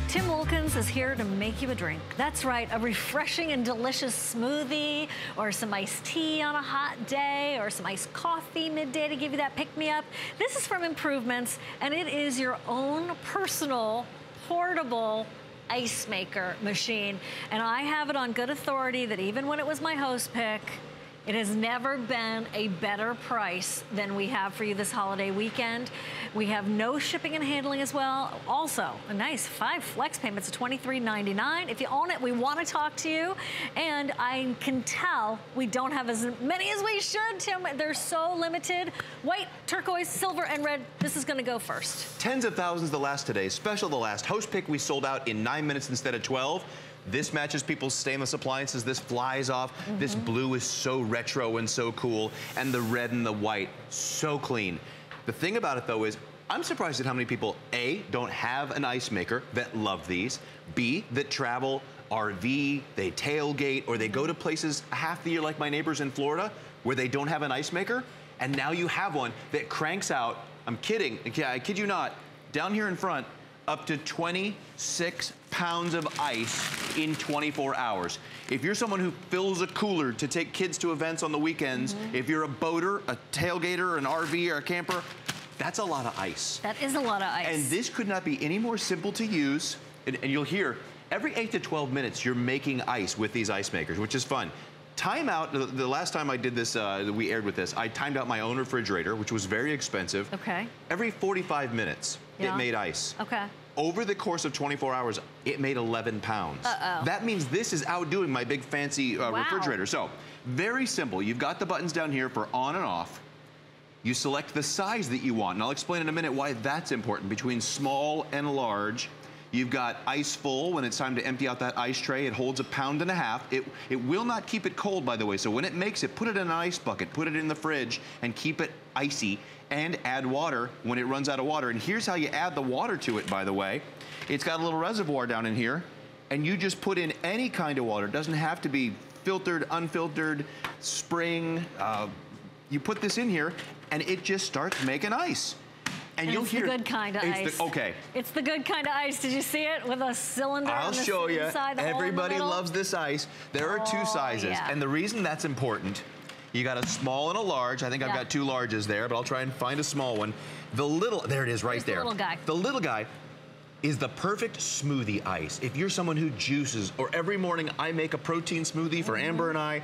Tim Wilkins is here to make you a drink. That's right, a refreshing and delicious smoothie, or some iced tea on a hot day, or some iced coffee midday to give you that pick-me-up. This is from Improvements, and it is your own personal, portable ice maker machine. And I have it on good authority that even when it was my host pick, it has never been a better price than we have for you this holiday weekend. We have no shipping and handling as well. Also, a nice 5 flex payments of $23.99. If you own it, we want to talk to you. And I can tell we don't have as many as we should, Tim. They're so limited. White, turquoise, silver, and red. This is going to go first. Tens of thousands the last today. Special the last. Host pick we sold out in 9 minutes instead of 12. This matches people's stainless appliances. This flies off. This blue is so retro and so cool. And the red and the white, so clean. The thing about it though is, I'm surprised at how many people, A, don't have an ice maker that love these, B, that travel, RV, they tailgate, or they go to places half the year like my neighbors in Florida where they don't have an ice maker, and now you have one that cranks out, I'm kidding, I kid you not, down here in front, up to 26 pounds of ice in 24 hours. If you're someone who fills a cooler to take kids to events on the weekends, if you're a boater, a tailgater, an RV, or a camper, that's a lot of ice. That is a lot of ice. And this could not be any more simple to use. And you'll hear, every 8 to 12 minutes, you're making ice with these ice makers, which is fun. Time out, the last time I did this, we aired with this, I timed out my own refrigerator, which was very expensive. Okay. Every 45 minutes, it made ice. Okay. Over the course of 24 hours, it made 11 pounds. That means this is outdoing my big fancy refrigerator. So, very simple. You've got the buttons down here for on and off. You select the size that you want, and I'll explain in a minute why that's important. Between small and large, you've got ice full. When it's time to empty out that ice tray, it holds 1.5 pounds. It will not keep it cold, by the way. So when it makes it, put it in an ice bucket, put it in the fridge, and keep it icy, and add water when it runs out of water. And here's how you add the water to it, by the way. It's got a little reservoir down in here, and you just put in any kind of water. It doesn't have to be filtered, unfiltered, spring. You put this in here, and it just starts making ice. And you'll hear it's the good kind of ice. Okay. It's the good kind of ice. Did you see it with a cylinder? I'll show you. Everybody loves loves this ice. There are 2 sizes, and the reason that's important, you got a small and a large. I think I've got 2 larges there, but I'll try and find a small one. The little, there it is right there. The little guy. The little guy is the perfect smoothie ice. If you're someone who juices, or every morning I make a protein smoothie for Amber and I,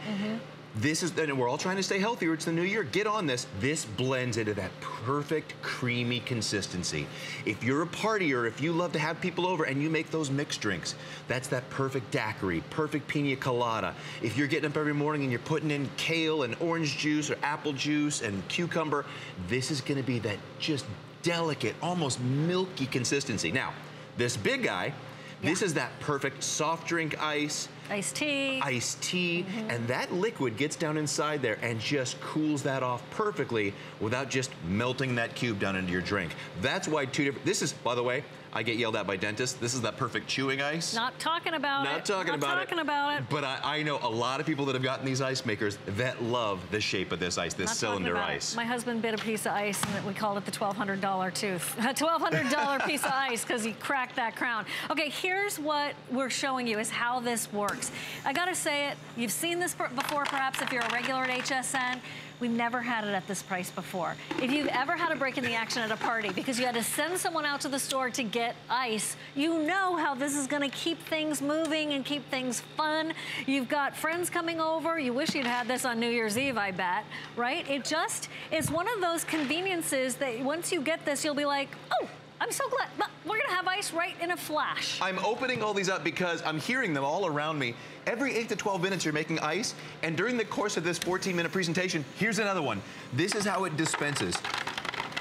this is, and we're all trying to stay healthier, it's the new year, get on this. This blends into that perfect creamy consistency. If you're a partier, if you love to have people over and you make those mixed drinks, that's that perfect daiquiri, perfect pina colada. If you're getting up every morning and you're putting in kale and orange juice or apple juice and cucumber, this is gonna be that just delicate, almost milky consistency. Now, this big guy, this is that perfect soft drink ice, iced tea, and that liquid gets down inside there and just cools that off perfectly without just melting that cube down into your drink. That's why 2 different, this is, by the way, I get yelled at by dentists, this is that perfect chewing ice. Not talking about it. Not talking about it. But I know a lot of people that have gotten these ice makers that love the shape of this ice, this cylinder ice. My husband bit a piece of ice and we called it the $1,200 tooth. A $1,200 piece of ice because he cracked that crown. Okay, here's what we're showing you is how this works. I gotta say it, you've seen this before perhaps if you're a regular at HSN. We've never had it at this price before. If you've ever had a break in the action at a party because you had to send someone out to the store to get ice, you know how this is gonna keep things moving and keep things fun. You've got friends coming over. You wish you'd had this on New Year's Eve, I bet, right? It just is one of those conveniences that once you get this, you'll be like, oh, I'm so glad. We're gonna have ice right in a flash. I'm opening all these up because I'm hearing them all around me. Every 8 to 12 minutes you're making ice, and during the course of this 14-minute presentation, here's another one. This is how it dispenses.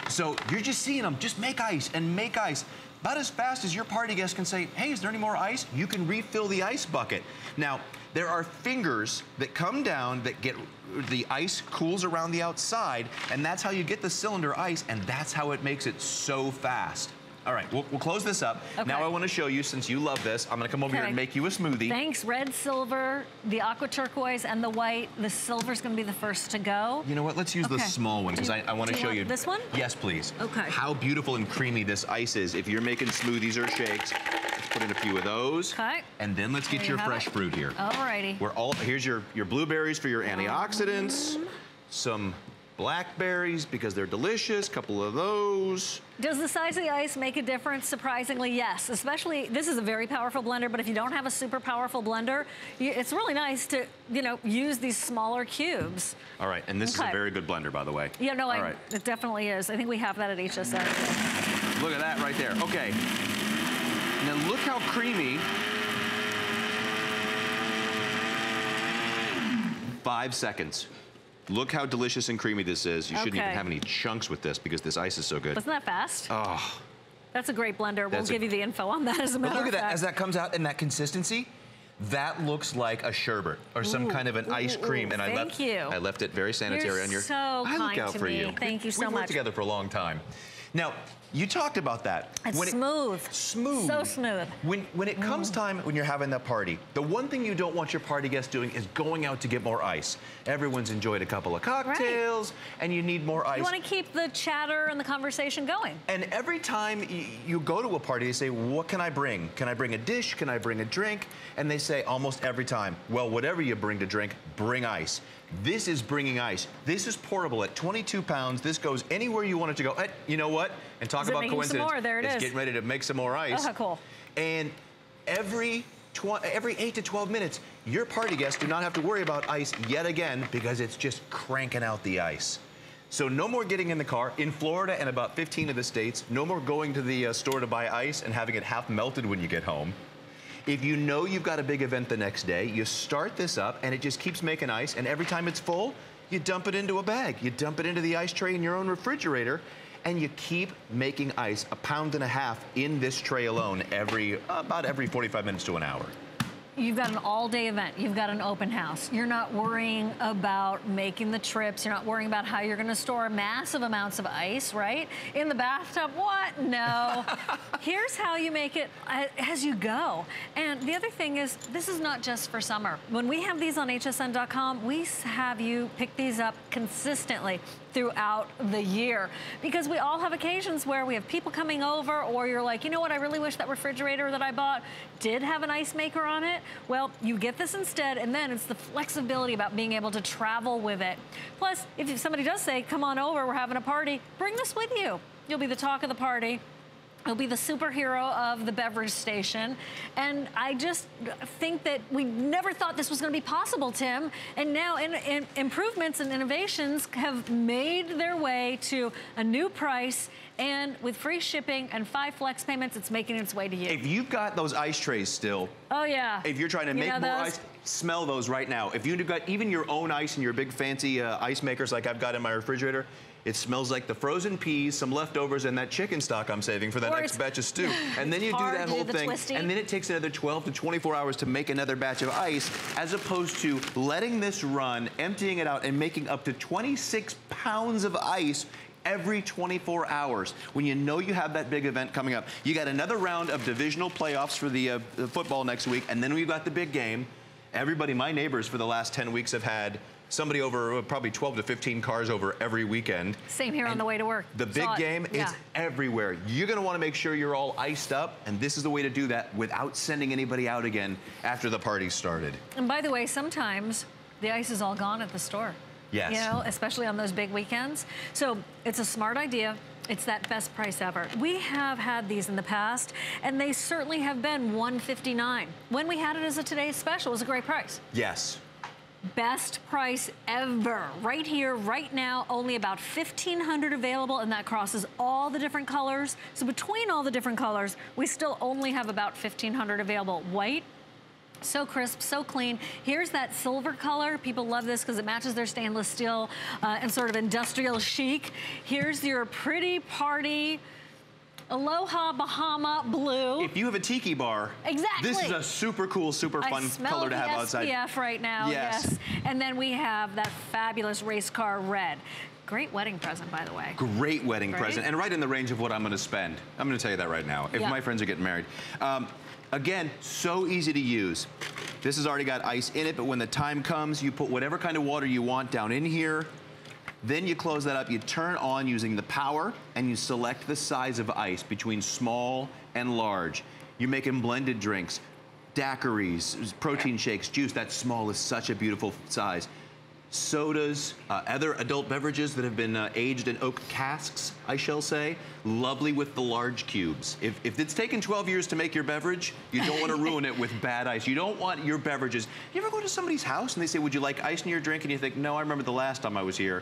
So you're just seeing them, just make ice and make ice. About as fast as your party guest can say, hey, is there any more ice? You can refill the ice bucket. Now, there are fingers that come down that get, the ice cools around the outside, and that's how you get the cylinder ice, and that's how it makes it so fast. All right, we'll close this up. Okay. Now I want to show you, since you love this, I'm going to come over here and make you a smoothie. Thanks. Red, silver, the aqua turquoise, and the white. The silver's going to be the first to go. You know what? Let's use the small one, because I want to show you. This one? Yes, please. Okay. How beautiful and creamy this ice is. If you're making smoothies or shakes, let's put in a few of those. Okay. And then let's get your fresh fruit here. Alrighty. Here's your blueberries for your antioxidants. Some blackberries because they're delicious, couple of those. Does the size of the ice make a difference? Surprisingly, yes. Especially, this is a very powerful blender, but if you don't have a super powerful blender, it's really nice to, use these smaller cubes. All right, and this is a very good blender, by the way. Yeah, no, it definitely is. I think we have that at HSN. Look at that right there. Okay. Now look how creamy. 5 seconds. Look how delicious and creamy this is. You shouldn't even have any chunks with this because this ice is so good. Wasn't that fast? Oh. That's a great blender. We'll give you the info on that as a matter of fact. Look at that, as that comes out in that consistency, that looks like a sherbet or some kind of an ice cream. And I left it very sanitary on your... So kind to me. Thank you so much. We've worked together for a long time. Now, you talked about that. It's smooth. Smooth. So smooth. When it comes time when you're having that party, the one thing you don't want your party guests doing is going out to get more ice. Everyone's enjoyed a couple of cocktails, and you need more ice. You want to keep the chatter and the conversation going. And every time you go to a party, they say, what can I bring? Can I bring a dish? Can I bring a drink? And they say almost every time, well, whatever you bring to drink, bring ice. This is bringing ice. This is pourable at 22 pounds. This goes anywhere you want it to go. You know what? And talk about coincidence. Some more? There it is. It's getting ready to make some more ice. Oh, how cool. And every 8 to 12 minutes, your party guests do not have to worry about ice yet again because it's just cranking out the ice. So no more getting in the car. In Florida and about 15 of the states, no more going to the store to buy ice and having it half melted when you get home. If you know you've got a big event the next day, you start this up and it just keeps making ice, and every time it's full, you dump it into a bag. You dump it into the ice tray in your own refrigerator, and you keep making ice 1.5 pounds in this tray alone about every 45 minutes to an hour. You've got an all-day event. You've got an open house. You're not worrying about making the trips. You're not worrying about how you're going to store massive amounts of ice, right? In the bathtub, what? No. Here's how you make it as you go. And the other thing is, this is not just for summer. When we have these on hsn.com, we have you pick these up consistently throughout the year, because we all have occasions where we have people coming over, or you're like, you know what, I really wish that refrigerator that I bought did have an ice maker on it. Well, you get this instead, and then it's the flexibility about being able to travel with it. Plus, if somebody does say, come on over, we're having a party, bring this with you. You'll be the talk of the party. He'll be the superhero of the beverage station. And I just think that we never thought this was going to be possible, Tim. And now improvements and innovations have made their way to a new price. And with free shipping and 5 flex payments, it's making its way to you. If you've got those ice trays still. Oh, yeah. If you're trying to make more ice, smell those right now. If you've got even your own ice and your big fancy ice makers like I've got in my refrigerator, it smells like the frozen peas, some leftovers, and that chicken stock I'm saving for that next batch of stew. And then you do that whole thing, and then it takes another 12 to 24 hours to make another batch of ice, as opposed to letting this run, emptying it out, and making up to 26 pounds of ice every 24 hours. When you know you have that big event coming up. You got another round of divisional playoffs for the football next week, and then we've got the big game. Everybody, my neighbors for the last 10 weeks have had somebody over, probably 12 to 15 cars over every weekend. Same here on the way to work. The big game is everywhere. You're gonna wanna make sure you're all iced up, and this is the way to do that without sending anybody out again after the party started. And by the way, sometimes the ice is all gone at the store. Yes. You know, especially on those big weekends. So it's a smart idea. It's that best price ever. We have had these in the past, and they certainly have been $159. When we had it as a today's special, it was a great price. Yes. Best price ever. Right here, right now, only about 1,500 available, and that crosses all the different colors. So between all the different colors, we still only have about 1,500 available. White, so crisp, so clean. Here's that silver color. People love this because it matches their stainless steel and sort of industrial chic. Here's your pretty party Aloha Bahama blue. If you have a tiki bar, this is a super cool, super fun color to have outside. SPF right now, yes. And then we have that fabulous race car red. Great wedding present, by the way. Great wedding present, and right in the range of what I'm gonna spend. I'm gonna tell you that right now, if my friends are getting married. Again, so easy to use. This has already got ice in it, but when the time comes, you put whatever kind of water you want down in here. Then you close that up, you turn on using the power, and you select the size of ice between small and large. You're making blended drinks, daiquiris, protein shakes, juice. That small is such a beautiful size. Sodas, other adult beverages that have been aged in oak casks, I shall say. Lovely with the large cubes. If it's taken 12 years to make your beverage, you don't want to ruin it with bad ice. You don't want your beverages. You ever go to somebody's house and they say, would you like ice in your drink? And you think, no, I remember the last time I was here.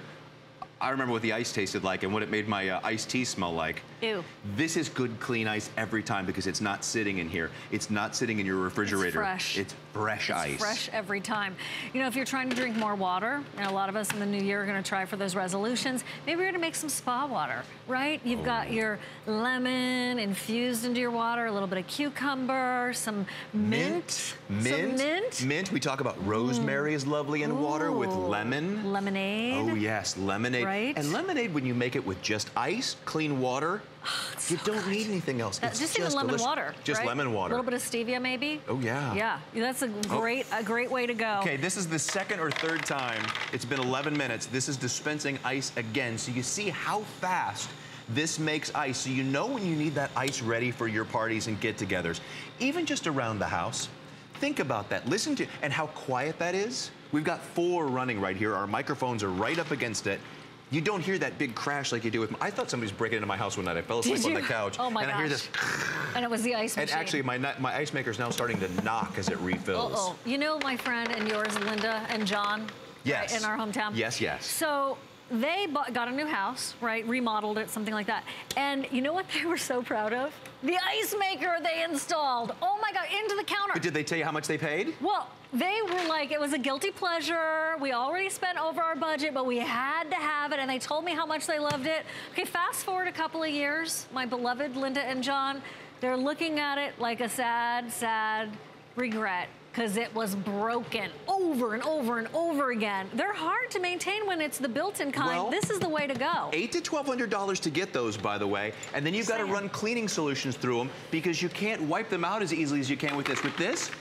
I remember what the ice tasted like and what it made my iced tea smell like. Ew. This is good, clean ice every time because it's not sitting in here. It's not sitting in your refrigerator. It's fresh. It's fresh ice. It's fresh every time. You know, if you're trying to drink more water, and a lot of us in the new year are gonna try for those resolutions, maybe you're gonna make some spa water, right? You've got your lemon infused into your water, a little bit of cucumber, some mint. Mint. We talk about rosemary is lovely in water with lemon. Lemonade. Oh yes, lemonade. Right. And lemonade, when you make it with just ice, clean water, you so don't need anything else. It's just even lemon delicious. water. Just right? lemon water. A little bit of stevia, maybe. Oh yeah. Yeah, that's a great way to go. Okay, this is the second or third time. It's been 11 minutes. This is dispensing ice again, so you see how fast this makes ice. So you know when you need that ice ready for your parties and get-togethers, even just around the house. Think about that. Listen to and how quiet that is. We've got 4 running right here. Our microphones are right up against it. You don't hear that big crash like you do with. I thought somebody was breaking into my house one night. I fell asleep on the couch. Oh my gosh. I hear this. And it was the ice machine. And actually, my ice maker is now starting to knock as it refills. Uh-oh. You know my friend and yours, Linda and John? Yes. Right, in our hometown? Yes, yes. So they got a new house, right? Remodeled it, something like that. And you know what they were so proud of? The ice maker they installed. Oh my God, into the counter. But did they tell you how much they paid? Well, they were like, it was a guilty pleasure. We already spent over our budget, but we had to have it. And they told me how much they loved it. Okay, fast forward a couple of years, my beloved Linda and John, they're looking at it like a sad, sad regret, because it was broken over and over and over again. They're hard to maintain when it's the built-in kind. Well, this is the way to go. $800 to $1,200 to get those, by the way, and then you've got to run cleaning solutions through them because you can't wipe them out as easily as you can with this. With this,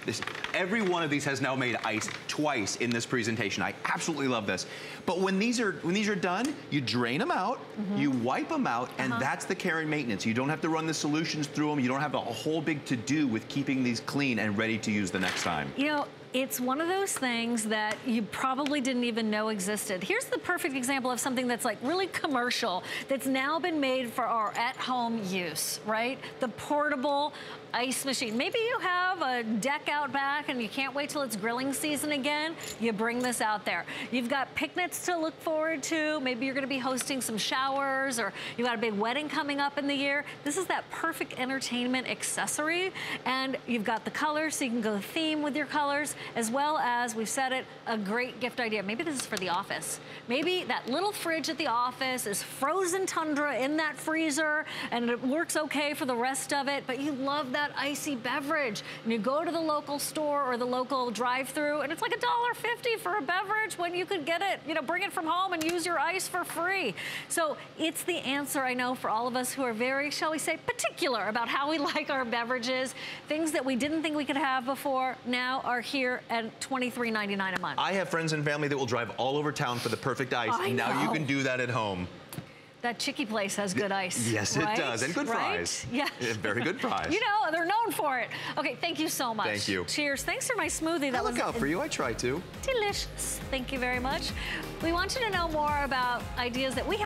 every one of these has now made ice twice in this presentation. I absolutely love this. But when these are done, you drain them out, you wipe them out, and that's the care and maintenance. You don't have to run the solutions through them. You don't have a whole big to-do with keeping these clean and ready to use the next time. You know, it's one of those things that you probably didn't even know existed. Here's the perfect example of something that's like really commercial, that's now been made for our at-home use, right? The portable ice machine. Maybe you have a deck out back and you can't wait till it's grilling season again. You bring this out there. You've got picnics to look forward to. Maybe you're gonna be hosting some showers, or you've got a big wedding coming up in the year. This is that perfect entertainment accessory. And you've got the colors, so you can go theme with your colors, as well as, we've said it, a great gift idea. Maybe this is for the office. Maybe that little fridge at the office is frozen tundra in that freezer, and it works okay for the rest of it, but you love that icy beverage. And you go to the local store or the local drive-through, and it's like $1.50 for a beverage when you could get it, you know, bring it from home and use your ice for free. So it's the answer, I know, for all of us who are very, shall we say, particular about how we like our beverages. Things that we didn't think we could have before now are here at $23.99 a month. I have friends and family that will drive all over town for the perfect ice, and now you can do that at home. That Chicky place has good ice. Yes, right? it does. And good fries. Yeah. Very good fries. You know, they're known for it. Okay, thank you so much. Thank you. Cheers. Thanks for my smoothie. That was look out for you. I try to. Delicious. Thank you very much. We want you to know more about ideas that we have.